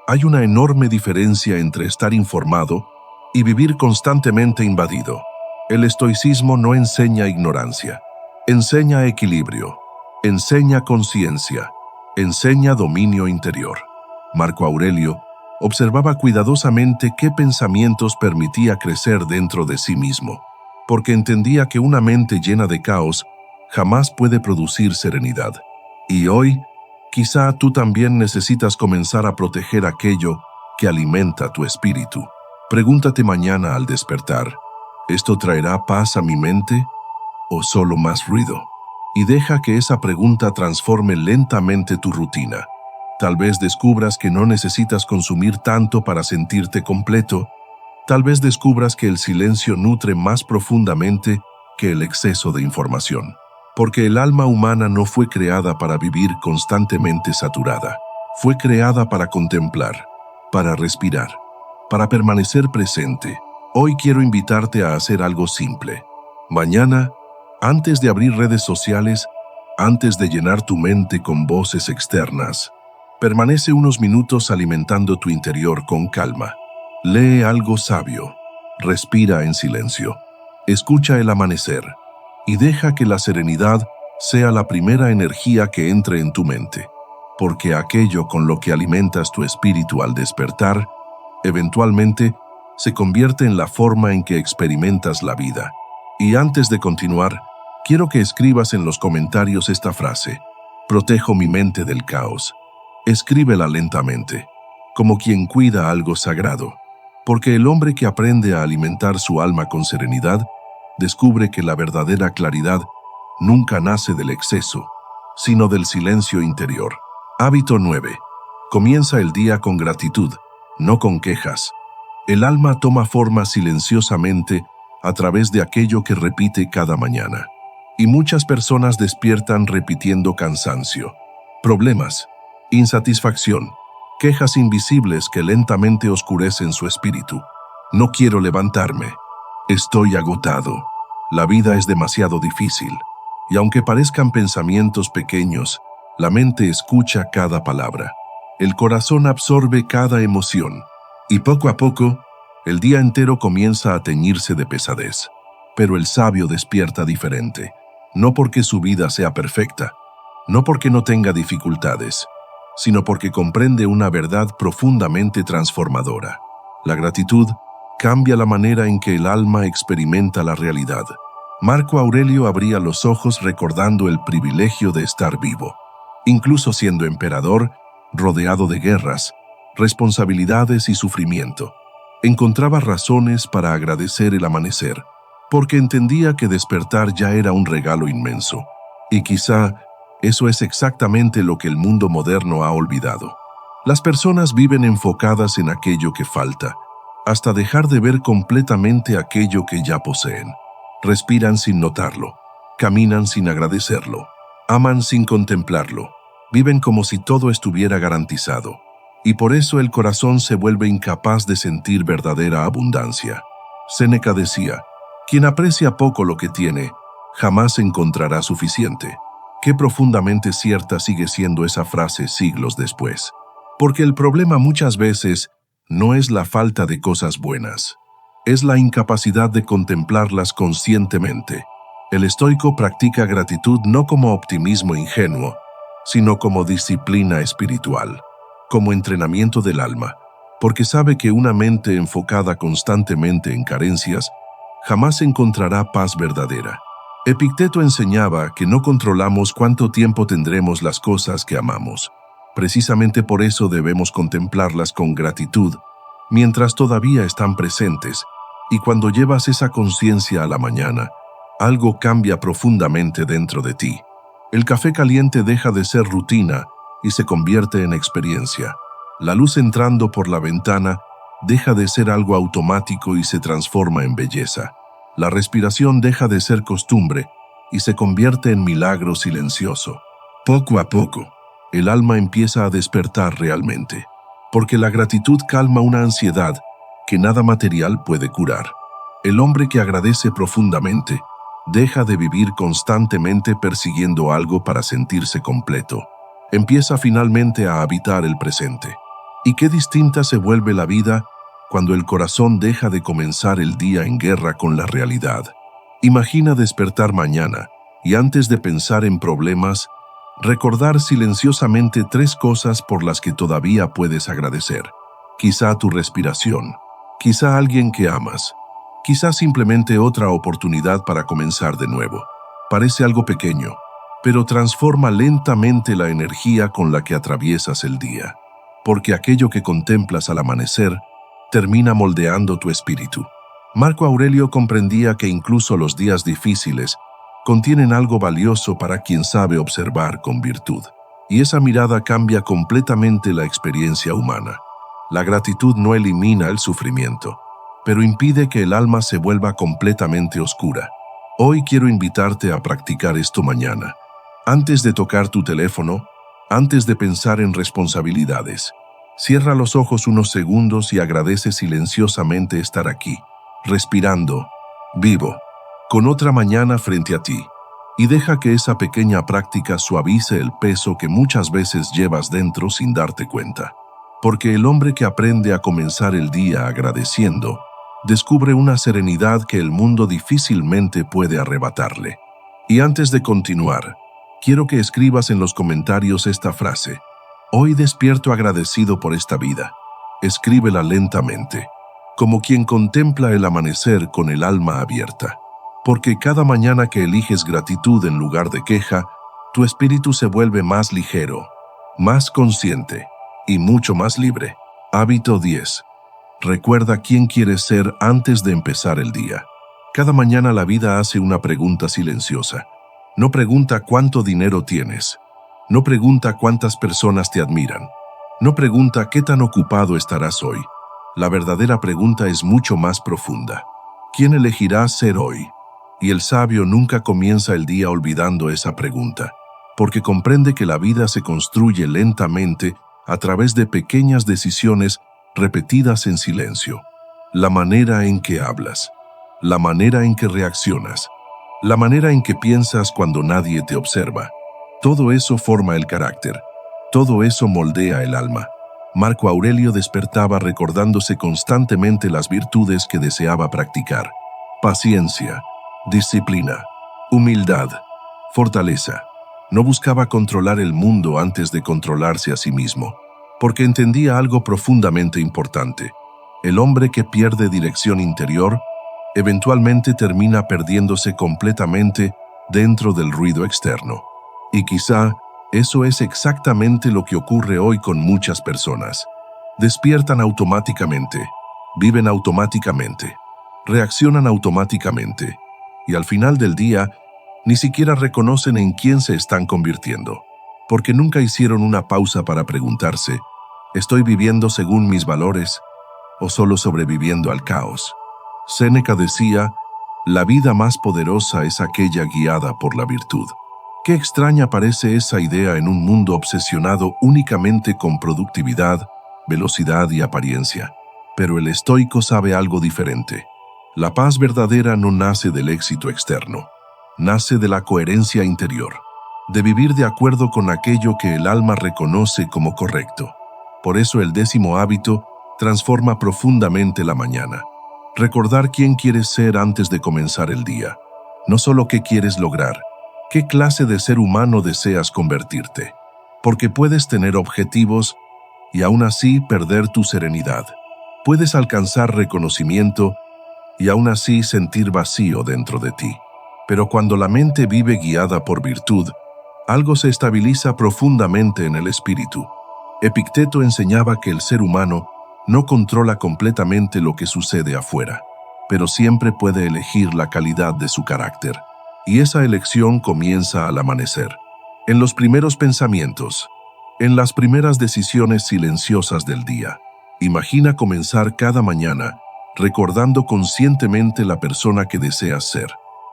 Speaker 1: Hay una enorme diferencia entre estar informado y vivir constantemente invadido. El estoicismo no enseña ignorancia, enseña equilibrio, enseña conciencia, enseña dominio interior. Marco Aurelio observaba cuidadosamente qué pensamientos permitía crecer dentro de sí mismo, porque entendía que una mente llena de caos jamás puede producir serenidad. Y hoy, quizá tú también necesitas comenzar a proteger aquello que alimenta tu espíritu. Pregúntate mañana al despertar: ¿esto traerá paz a mi mente o solo más ruido? Y deja que esa pregunta transforme lentamente tu rutina. Tal vez descubras que no necesitas consumir tanto para sentirte completo, Tal vez descubras que el silencio nutre más profundamente que el exceso de información. Porque el alma humana no fue creada para vivir constantemente saturada. Fue creada para contemplar, para respirar, para permanecer presente. Hoy quiero invitarte a hacer algo simple. Mañana, antes de abrir redes sociales, antes de llenar tu mente con voces externas, permanece unos minutos alimentando tu interior con calma. Lee algo sabio, respira en silencio, escucha el amanecer y deja que la serenidad sea la primera energía que entre en tu mente, porque aquello con lo que alimentas tu espíritu al despertar, eventualmente se convierte en la forma en que experimentas la vida. Y antes de continuar, quiero que escribas en los comentarios esta frase: protejo mi mente del caos. Escríbela lentamente, como quien cuida algo sagrado, porque el hombre que aprende a alimentar su alma con serenidad, descubre que la verdadera claridad nunca nace del exceso, sino del silencio interior. Hábito 9. Comienza el día con gratitud, no con quejas. El alma toma forma silenciosamente a través de aquello que repite cada mañana. Y muchas personas despiertan repitiendo cansancio, problemas, insatisfacción, quejas invisibles que lentamente oscurecen su espíritu. No quiero levantarme. Estoy agotado. La vida es demasiado difícil. Y aunque parezcan pensamientos pequeños, la mente escucha cada palabra. El corazón absorbe cada emoción. Y poco a poco, el día entero comienza a teñirse de pesadez. Pero el sabio despierta diferente. No porque su vida sea perfecta, no porque no tenga dificultades, sino porque comprende una verdad profundamente transformadora. La gratitud cambia la manera en que el alma experimenta la realidad. Marco Aurelio abría los ojos recordando el privilegio de estar vivo. Incluso siendo emperador, rodeado de guerras, responsabilidades y sufrimiento, encontraba razones para agradecer el amanecer, porque entendía que despertar ya era un regalo inmenso. Y quizá eso es exactamente lo que el mundo moderno ha olvidado. Las personas viven enfocadas en aquello que falta, hasta dejar de ver completamente aquello que ya poseen. Respiran sin notarlo, caminan sin agradecerlo, aman sin contemplarlo, viven como si todo estuviera garantizado. Y por eso el corazón se vuelve incapaz de sentir verdadera abundancia. Séneca decía: quien aprecia poco lo que tiene, jamás encontrará suficiente. Qué profundamente cierta sigue siendo esa frase siglos después. Porque el problema muchas veces no es la falta de cosas buenas, es la incapacidad de contemplarlas conscientemente. El estoico practica gratitud no como optimismo ingenuo, sino como disciplina espiritual, como entrenamiento del alma, porque sabe que una mente enfocada constantemente en carencias jamás encontrará paz verdadera. Epicteto enseñaba que no controlamos cuánto tiempo tendremos las cosas que amamos. Precisamente por eso debemos contemplarlas con gratitud, mientras todavía están presentes, y cuando llevas esa conciencia a la mañana, algo cambia profundamente dentro de ti. El café caliente deja de ser rutina y se convierte en experiencia. La luz entrando por la ventana deja de ser algo automático y se transforma en belleza. La respiración deja de ser costumbre y se convierte en milagro silencioso. Poco a poco, el alma empieza a despertar realmente, porque la gratitud calma una ansiedad que nada material puede curar. El hombre que agradece profundamente deja de vivir constantemente persiguiendo algo para sentirse completo. Empieza finalmente a habitar el presente. Y qué distinta se vuelve la vida cuando el corazón deja de comenzar el día en guerra con la realidad. Imagina despertar mañana y antes de pensar en problemas, recordar silenciosamente 3 cosas por las que todavía puedes agradecer. Quizá tu respiración, quizá alguien que amas, quizá simplemente otra oportunidad para comenzar de nuevo. Parece algo pequeño, pero transforma lentamente la energía con la que atraviesas el día, porque aquello que contemplas al amanecer termina moldeando tu espíritu. Marco Aurelio comprendía que incluso los días difíciles contienen algo valioso para quien sabe observar con virtud. Y esa mirada cambia completamente la experiencia humana. La gratitud no elimina el sufrimiento, pero impide que el alma se vuelva completamente oscura. Hoy quiero invitarte a practicar esto mañana. Antes de tocar tu teléfono, antes de pensar en responsabilidades, cierra los ojos unos segundos y agradece silenciosamente estar aquí, respirando, vivo, con otra mañana frente a ti. Y deja que esa pequeña práctica suavice el peso que muchas veces llevas dentro sin darte cuenta. Porque el hombre que aprende a comenzar el día agradeciendo, descubre una serenidad que el mundo difícilmente puede arrebatarle. Y antes de continuar, quiero que escribas en los comentarios esta frase: hoy despierto agradecido por esta vida. Escríbela lentamente, como quien contempla el amanecer con el alma abierta. Porque cada mañana que eliges gratitud en lugar de queja, tu espíritu se vuelve más ligero, más consciente y mucho más libre. Hábito 10. Recuerda quién quieres ser antes de empezar el día. Cada mañana la vida hace una pregunta silenciosa. No pregunta cuánto dinero tienes. No pregunta cuántas personas te admiran. No pregunta qué tan ocupado estarás hoy. La verdadera pregunta es mucho más profunda. ¿Quién elegirás ser hoy? Y el sabio nunca comienza el día olvidando esa pregunta, porque comprende que la vida se construye lentamente a través de pequeñas decisiones repetidas en silencio. La manera en que hablas, la manera en que reaccionas, la manera en que piensas cuando nadie te observa. Todo eso forma el carácter, todo eso moldea el alma. Marco Aurelio despertaba recordándose constantemente las virtudes que deseaba practicar: paciencia, disciplina, humildad, fortaleza. No buscaba controlar el mundo antes de controlarse a sí mismo, porque entendía algo profundamente importante. El hombre que pierde dirección interior, eventualmente termina perdiéndose completamente dentro del ruido externo. Y quizá eso es exactamente lo que ocurre hoy con muchas personas. Despiertan automáticamente, viven automáticamente, reaccionan automáticamente, y al final del día, ni siquiera reconocen en quién se están convirtiendo, porque nunca hicieron una pausa para preguntarse: ¿estoy viviendo según mis valores o solo sobreviviendo al caos? Séneca decía: la vida más poderosa es aquella guiada por la virtud. Qué extraña parece esa idea en un mundo obsesionado únicamente con productividad, velocidad y apariencia. Pero el estoico sabe algo diferente. La paz verdadera no nace del éxito externo, nace de la coherencia interior, de vivir de acuerdo con aquello que el alma reconoce como correcto. Por eso el 10º hábito transforma profundamente la mañana. Recordar quién quieres ser antes de comenzar el día. No solo qué quieres lograr, qué clase de ser humano deseas convertirte. Porque puedes tener objetivos y aún así perder tu serenidad. Puedes alcanzar reconocimiento y aún así sentir vacío dentro de ti. Pero cuando la mente vive guiada por virtud, algo se estabiliza profundamente en el espíritu. Epicteto enseñaba que el ser humano no controla completamente lo que sucede afuera, pero siempre puede elegir la calidad de su carácter. Y esa elección comienza al amanecer, en los primeros pensamientos, en las primeras decisiones silenciosas del día. Imagina comenzar cada mañana recordando conscientemente la persona que deseas ser.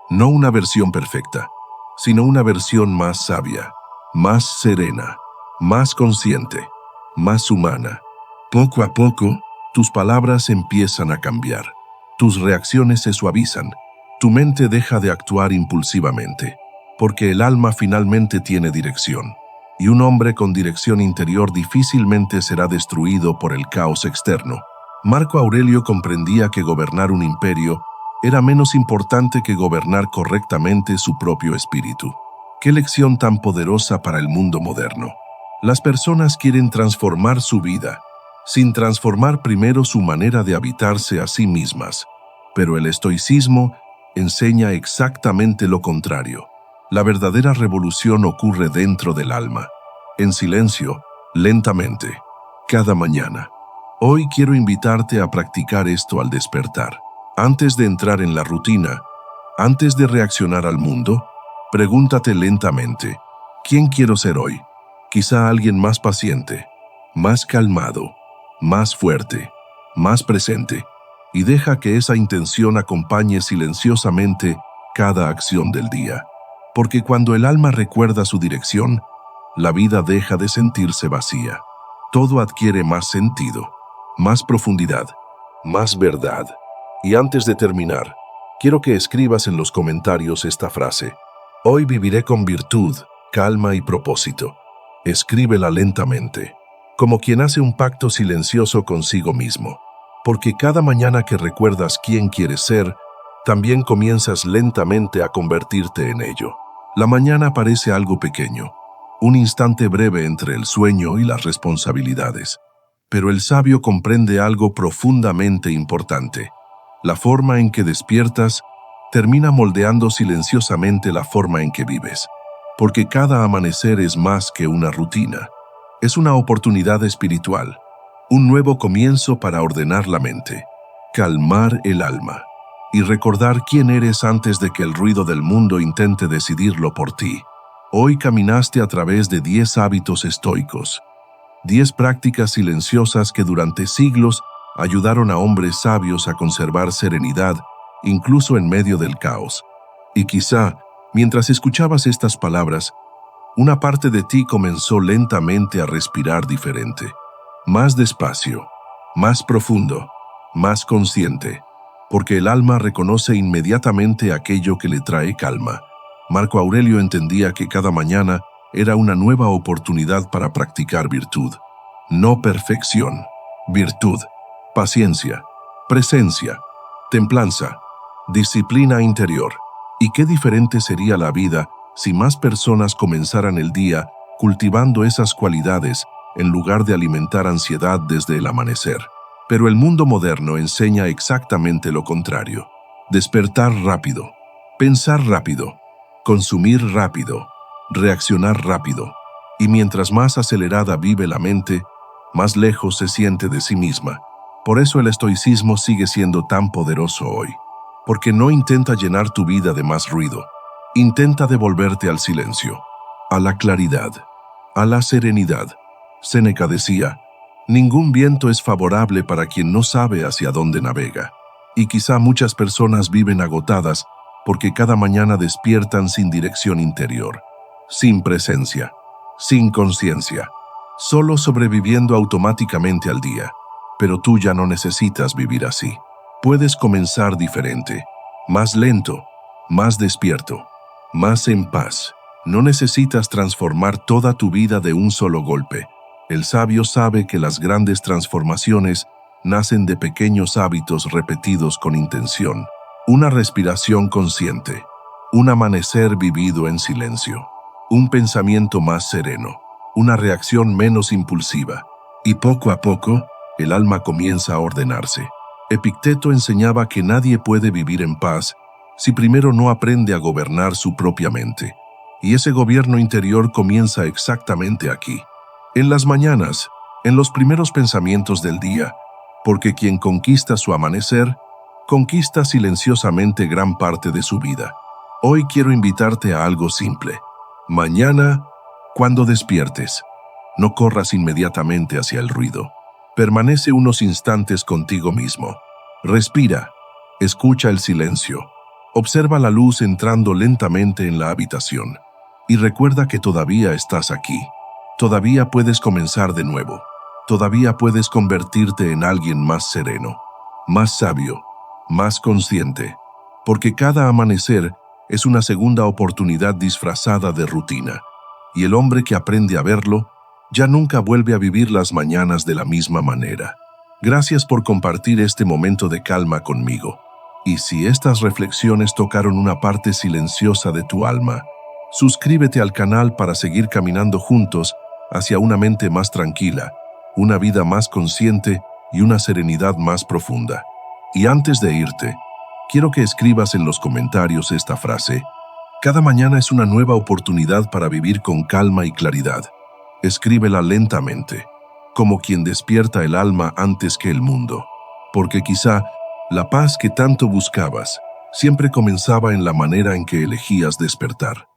Speaker 1: No una versión perfecta, sino una versión más sabia, más serena, más consciente, más humana. Poco a poco, tus palabras empiezan a cambiar. Tus reacciones se suavizan. Tu mente deja de actuar impulsivamente, porque el alma finalmente tiene dirección. Y un hombre con dirección interior difícilmente será destruido por el caos externo. Marco Aurelio comprendía que gobernar un imperio era menos importante que gobernar correctamente su propio espíritu. ¡Qué lección tan poderosa para el mundo moderno! Las personas quieren transformar su vida, sin transformar primero su manera de habitarse a sí mismas. Pero el estoicismo enseña exactamente lo contrario. La verdadera revolución ocurre dentro del alma, en silencio, lentamente, cada mañana. Hoy quiero invitarte a practicar esto al despertar. Antes de entrar en la rutina, antes de reaccionar al mundo, pregúntate lentamente: ¿quién quiero ser hoy? Quizá alguien más paciente, más calmado, más fuerte, más presente. y deja que esa intención acompañe silenciosamente cada acción del día. Porque cuando el alma recuerda su dirección, la vida deja de sentirse vacía. Todo adquiere más sentido, más profundidad, más verdad. Y antes de terminar, quiero que escribas en los comentarios esta frase. Hoy viviré con virtud, calma y propósito. Escríbela lentamente, como quien hace un pacto silencioso consigo mismo. Porque cada mañana que recuerdas quién quieres ser, también comienzas lentamente a convertirte en ello. La mañana parece algo pequeño, un instante breve entre el sueño y las responsabilidades. Pero el sabio comprende algo profundamente importante. La forma en que despiertas termina moldeando silenciosamente la forma en que vives. Porque cada amanecer es más que una rutina. Es una oportunidad espiritual, un nuevo comienzo para ordenar la mente, calmar el alma y recordar quién eres antes de que el ruido del mundo intente decidirlo por ti. Hoy caminaste a través de 10 hábitos estoicos, 10 prácticas silenciosas que durante siglos ayudaron a hombres sabios a conservar serenidad, incluso en medio del caos. Y quizá, mientras escuchabas estas palabras, una parte de ti comenzó lentamente a respirar diferente, más despacio, más profundo, más consciente, porque el alma reconoce inmediatamente aquello que le trae calma. Marco Aurelio entendía que cada mañana era una nueva oportunidad para practicar virtud. No perfección, virtud, paciencia, presencia, templanza, disciplina interior. Y qué diferente sería la vida si más personas comenzaran el día cultivando esas cualidades en lugar de alimentar ansiedad desde el amanecer. Pero el mundo moderno enseña exactamente lo contrario. Despertar rápido, pensar rápido, consumir rápido, reaccionar rápido. Y mientras más acelerada vive la mente, más lejos se siente de sí misma. Por eso el estoicismo sigue siendo tan poderoso hoy. Porque no intenta llenar tu vida de más ruido. Intenta devolverte al silencio, a la claridad, a la serenidad. Séneca decía, ningún viento es favorable para quien no sabe hacia dónde navega. Y quizá muchas personas viven agotadas porque cada mañana despiertan sin dirección interior, sin presencia, sin conciencia, solo sobreviviendo automáticamente al día. Pero tú ya no necesitas vivir así. Puedes comenzar diferente, más lento, más despierto, más en paz. No necesitas transformar toda tu vida de un solo golpe. El sabio sabe que las grandes transformaciones nacen de pequeños hábitos repetidos con intención. Una respiración consciente, un amanecer vivido en silencio, un pensamiento más sereno, una reacción menos impulsiva. Y poco a poco, el alma comienza a ordenarse. Epicteto enseñaba que nadie puede vivir en paz si primero no aprende a gobernar su propia mente. Y ese gobierno interior comienza exactamente aquí, en las mañanas, en los primeros pensamientos del día, porque quien conquista su amanecer, conquista silenciosamente gran parte de su vida. Hoy quiero invitarte a algo simple. Mañana, cuando despiertes, no corras inmediatamente hacia el ruido. Permanece unos instantes contigo mismo. Respira, escucha el silencio, observa la luz entrando lentamente en la habitación y recuerda que todavía estás aquí. Todavía puedes comenzar de nuevo. Todavía puedes convertirte en alguien más sereno, más sabio, más consciente, porque cada amanecer es una segunda oportunidad disfrazada de rutina, y el hombre que aprende a verlo ya nunca vuelve a vivir las mañanas de la misma manera. Gracias por compartir este momento de calma conmigo. Y si estas reflexiones tocaron una parte silenciosa de tu alma, suscríbete al canal para seguir caminando juntos hacia una mente más tranquila, una vida más consciente y una serenidad más profunda. Y antes de irte, quiero que escribas en los comentarios esta frase. Cada mañana es una nueva oportunidad para vivir con calma y claridad. Escríbela lentamente, como quien despierta el alma antes que el mundo, porque quizá la paz que tanto buscabas siempre comenzaba en la manera en que elegías despertar.